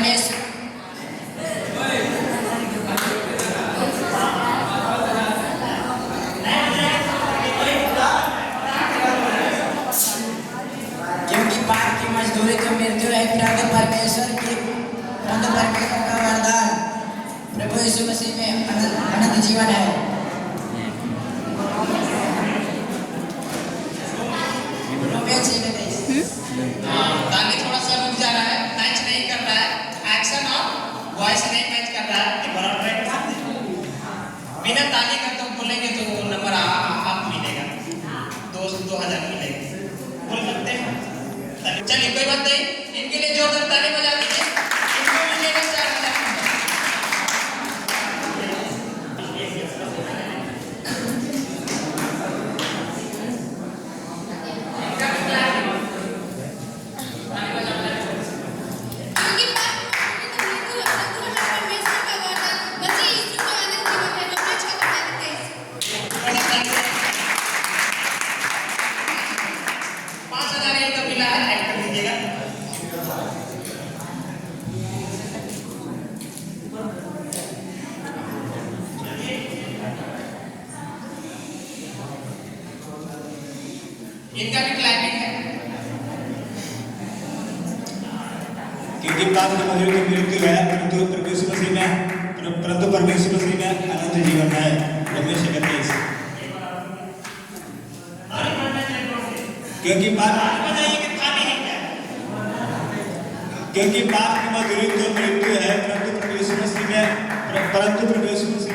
परमेश्वर क्योंकि पाप की मजदूरी तो मृत्यु है, परंतु परमेश्वर का वरदान प्रभु यीशु मसीह में अनंत जीवन है। ताली थोड़ा सा रुक जा रहा है, मैच नहीं कर रहा है, एक्शन और वॉइस नहीं मैच कर रहा है। एक बार ट्राई बिना ताली का तो बोलेंगे तो नंबर आप मिलेगा, 2000 मिलेगा, बोल सकते हैं। चलिए कोई बात नहीं, इनके लिए जोरदार ताली बजा दीजिए, इनको मिलेगा 4000। इनका भी क्लैपिंग है क्योंकि पाप की मजदूरी तो मृत्यु है, परंतु परमेश्वर मसीह में अनंत जीवन है। परमेश्वर कहते हैं क्योंकि पाप की मजदूरी तो मृत्यु है, परंतु परमेश्वर मसीह